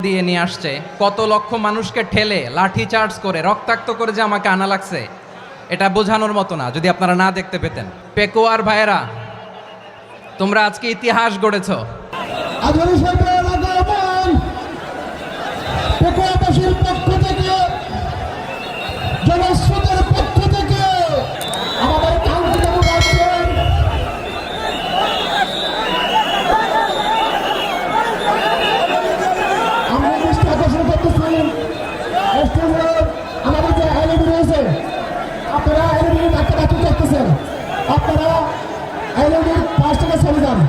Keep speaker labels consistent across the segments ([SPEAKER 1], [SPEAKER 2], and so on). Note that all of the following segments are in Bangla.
[SPEAKER 1] দিয়ে নিয়ে আসছে, কত লক্ষ মানুষকে ঠেলে লাঠি চার্জ করে রক্তাক্ত করে যে আমাকে আনা লাগছে, এটা বোঝানোর মতো না যদি আপনারা না দেখতে পেতেন। পেকুয়ার ভাইয়েরা, তোমরা আজকে ইতিহাস গড়েছ।
[SPEAKER 2] পেকুয়াবাসীর পক্ষ থেকে, জনস্রোতের পক্ষ থেকে আমাদের কাউন্সিলর আছেন, আমরা দৃষ্টি আকর্ষণ করতেছি আমাদের যে এলইডি রয়েছে, আপনারা এলইডি বাচ্চা দেখতেছেন, আপনারা এলইডির পাশ থেকে চলে যান।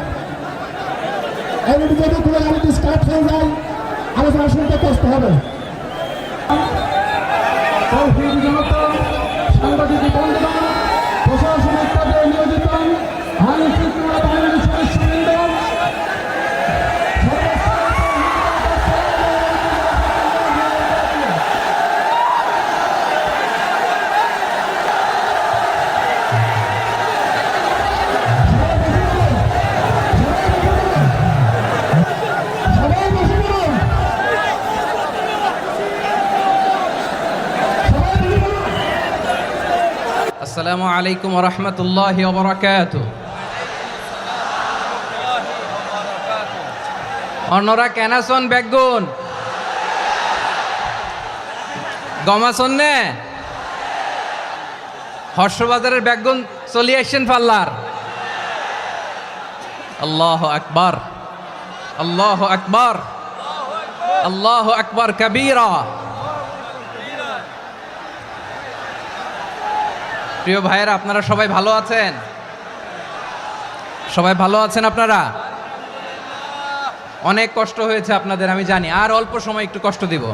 [SPEAKER 2] এলইডি যদি কোনো এলইডি স্টার্ট হয়ে যায় আলোচনা শুনতে কষ্ট হবে। সাংবাদিক বন্ধুগণ, প্রশাসনিক পদে নিয়োজিত আইন শৃঙ্খলা বাহিনীর সদস্যবৃন্দ,
[SPEAKER 1] আসসালামু আলাইকুম ওয়া রাহমাতুল্লাহি ওয়া বারাকাতুহু। অন্যরা কেনাসন বেগুন গমাসন নে হর্ষবাজারের বেগুন চলি আসছেন পাল্লার। আল্লাহু আকবার, আল্লাহু আকবার, আল্লাহু আকবার কাবীরা। প্রিয় ভাইয়েরা, আপনারা সবাই ভালো আছেন? সবাই ভালো আছেন? আপনারা অনেক কষ্ট হয়েছে আপনাদের, আমি জানি। আর অল্প সময় একটু কষ্ট দিব।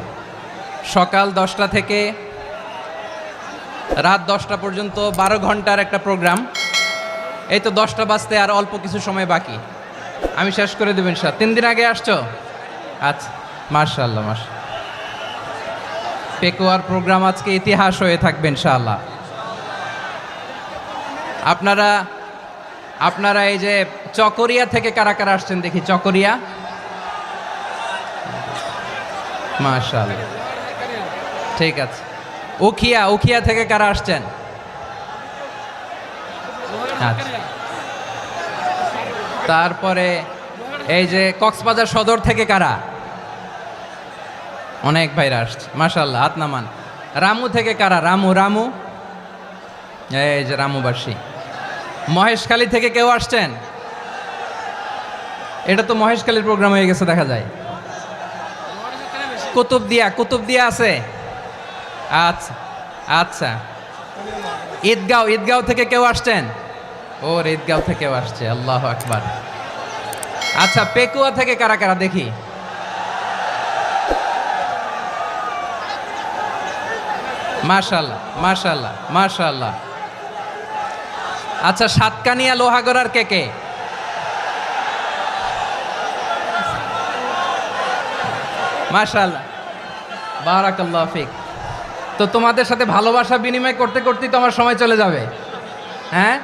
[SPEAKER 1] সকাল 10টা থেকে রাত 10টা পর্যন্ত 12 ঘন্টার একটা প্রোগ্রাম। এই তো 10টা বাজতে আর অল্প কিছু সময় বাকি, আমি শেষ করে দেবেন। 3 দিন আগে আসছো? আচ্ছা, মাশাআল্লাহ, মাশাআল্লাহ। পেকুয়ার প্রোগ্রাম আজকে ইতিহাস হয়ে থাকবে ইনশাআল্লাহ। আপনারা এই যে চকরিয়া থেকে কারা কারা আসছেন দেখি? চকরিয়া, মাশাআল্লাহ, ঠিক আছে। উখিয়া থেকে কারা আসছেন? আচ্ছা। তারপরে এই যে কক্সবাজার সদর থেকে কারা? অনেক ভাইরা আসছে, মাশাআল্লাহ, হাত নামান। রামু থেকে কারা? রামু, এই যে রামুবাসী। মহেশখালী থেকে কেউ আসছেন? এটা তো মহেশখালীর প্রোগ্রাম হয়ে গেছে দেখা যায়। কুতুবদিয়া আছে? আচ্ছা আচ্ছা। ঈদগাঁও থেকে কেউ আসছেন? ওর ঈদগাঁও থেকেও আসছে, আল্লাহু আকবার। আচ্ছা, পেকুয়া থেকে কারা কারা দেখি? মাশাআল্লাহ, মাশাআল্লাহ, মাশাআল্লাহ। আচ্ছা, সাতকানিয়া লোহাগড়ার কে? মাশাআল্লাহ, বারাকাল্লাহু ফিক। তো তোমাদের সাথে ভালোবাসা বিনিময় করতে করতেই তো আমার সময় চলে যাবে। হ্যাঁ,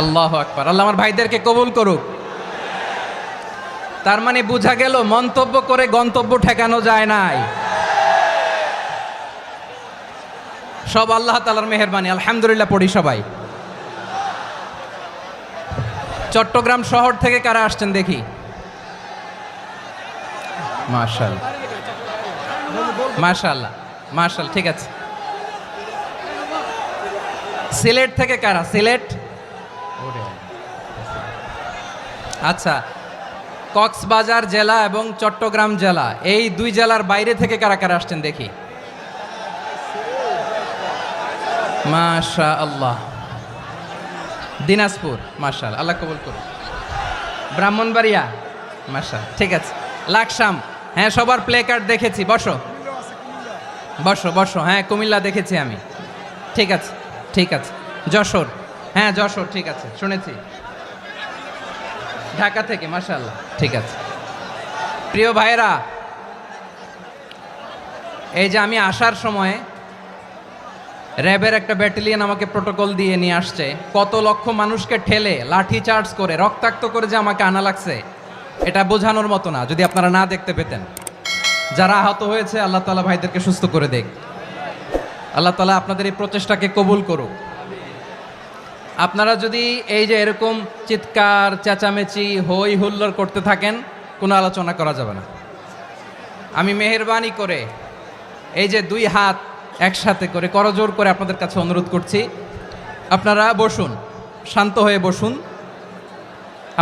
[SPEAKER 1] আল্লাহু আকবার। আল্লাহ আমার ভাইদেরকে কবুল করুক। তার মানে বোঝা গেল মন্তব্য করে গন্তব্য ঠেকানো যায় নাই। সব আল্লাহ তাআলার মেহেরবানি, আলহামদুলিল্লাহ পড়ি সবাই। চট্টগ্রাম শহর থেকে কারা আসছেন দেখি? মাশাআল্লাহ, মাশাআল্লাহ, মাশাআল্লাহ, ঠিক আছে। সিলেট থেকে কারা? সিলেট, আচ্ছা। কক্সবাজার জেলা এবং চট্টগ্রাম জেলা, এই দুই জেলার বাইরে থেকে কারা কারা আসছেন দেখি? মাশাআল্লাহ। দিনাজপুর, মাশাআল্লাহ, আল্লাহ কবুল করুন। ব্রাহ্মণবাড়িয়া, মাশাআল্লাহ, ঠিক আছে। লাকসাম, হ্যাঁ, সবার প্লে কার্ড দেখেছি। বসো বসো বসো। হ্যাঁ, কুমিল্লা দেখেছি আমি, ঠিক আছে, ঠিক আছে। যশোর, হ্যাঁ যশোর, ঠিক আছে, শুনেছি। ঢাকা থেকে, মাশাআল্লাহ, ঠিক আছে। প্রিয় ভাইয়েরা, এই যে আমি আসার সময় র্যাবের একটা ব্যাটালিয়ন আমাকে প্রোটোকল দিয়ে নিয়ে আসছে, কত লক্ষ মানুষকে ঠেলে লাঠি চার্জ করে রক্তাক্ত করে যে আমাকে আনা লাগছে, এটা বোঝানোর মতো না, যদি আপনারা না দেখতে পেতেন। যারা আহত হয়েছে আল্লাহ তাআলা ভাইদেরকে সুস্থ করে দেখ। আল্লাহ তাআলা আপনাদের এই প্রচেষ্টাকে কবুল করুক। আপনারা যদি এই যে এরকম চিৎকার চেঁচামেচি হই হুল্লোড় করতে থাকেন, কোনো আলোচনা করা যাবে না। আমি মেহেরবানি করে এই যে দুই হাত একসাথে করে করজোর করে আপনাদের কাছে অনুরোধ করছি, আপনারা বসুন, শান্ত হয়ে বসুন।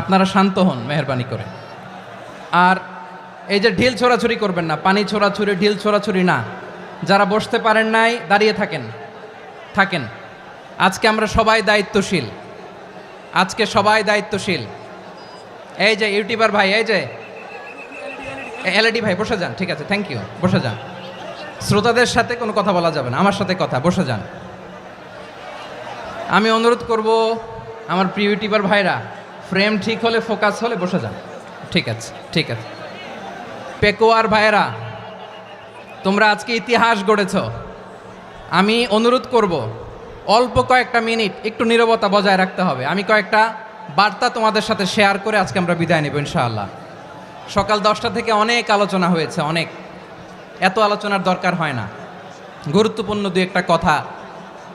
[SPEAKER 1] আপনারা শান্ত হন মেহেরবানি করে। আর এই যে ঢিল ছোড়াছুরি করবেন না, পানি ছোড়াছুরি ঢিল ছোড়াছুরি না। যারা বসতে পারেন নাই দাঁড়িয়ে থাকেন। আজকে আমরা সবাই দায়িত্বশীল, আজকে সবাই দায়িত্বশীল। এই যে ইউটিউবার ভাই, এই যে এলইডি ভাই বসে যান, ঠিক আছে, থ্যাংক ইউ, বসে যান। শ্রোতাদের সাথে কোনো কথা বলা যাবে না, আমার সাথে কথা, বসে যান। আমি অনুরোধ করব আমার প্রিয় ইউটিউবার ভাইরা, ফ্রেম ঠিক হলে ফোকাস হলে বসে যান, ঠিক আছে, ঠিক আছে। পেকোয়ার ভাইরা, তোমরা আজকে ইতিহাস গড়েছ। আমি অনুরোধ করব অল্প কয়েকটা মিনিট একটু নীরবতা বজায় রাখতে হবে। আমি কয়েকটা বার্তা তোমাদের সাথে শেয়ার করে আজকে আমরা বিদায় নেব ইনশাআল্লাহ। সকাল 10টা থেকে অনেক আলোচনা হয়েছে, অনেক, এত আলোচনার দরকার হয় না। গুরুত্বপূর্ণ দু একটা কথা,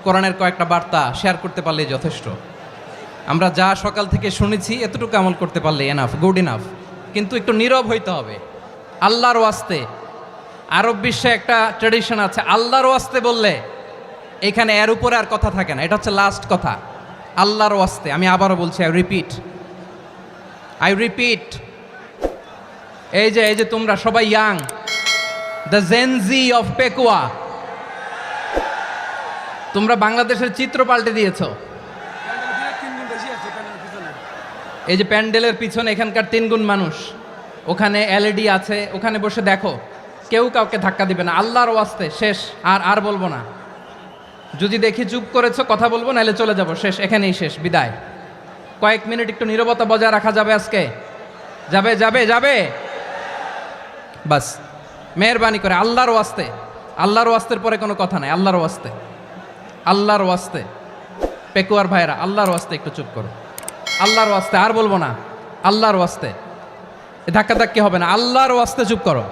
[SPEAKER 1] কোরআনের কয়েকটা বার্তা শেয়ার করতে পারলেই যথেষ্ট। আমরা যা সকাল থেকে শুনেছি এতটুকু আমল করতে পারলে এনাফ, গুড ইনাফ। কিন্তু একটু নীরব হইতে হবে আল্লাহর ওয়াস্তে। আরব বিশ্বে একটা ট্র্যাডিশন আছে, আল্লাহর ওয়াস্তে বললে এখানে এর উপরে আর কথা থাকে না, এটা হচ্ছে লাস্ট কথা। আল্লাহর ওয়াস্তে, আমি আবারও বলছি, আই রিপিট। এই যে তোমরা সবাই young, the Gen Z of Pekua, তোমরা বাংলাদেশের চিত্র পাল্টে দিয়েছ। এই যে প্যান্ডেলের পিছনে এখানকার 3 গুণ মানুষ, ওখানে এলইডি আছে, ওখানে বসে দেখো, কেউ কাউকে ধাক্কা দিবে না। আল্লাহর ওয়াস্তে, শেষ। আর বলবো না। যদি দেখি চুপ করেছো, কথা বলবো, নাহলে চলে যাব, শেষ, এখানেই শেষ, বিদায়। কয়েক মিনিট একটু নীরবতা বজায় রাখা যাবে আজকে? যাবে বাস, মেহেরবানি করে আল্লাহর ওয়াস্তে। আল্লাহর ওয়াস্তের পরে কোনো কথা নাই, আল্লাহর ওয়াস্তে। পেকুয়ার ভাইরা, আল্লাহর ওয়াস্তে একটু চুপ করো, আল্লাহর ওয়াস্তে। আর বলবো না, আল্লাহর ওয়াস্তে। ধাক্কা হবে না, আল্লাহর ওয়াস্তে চুপ করো।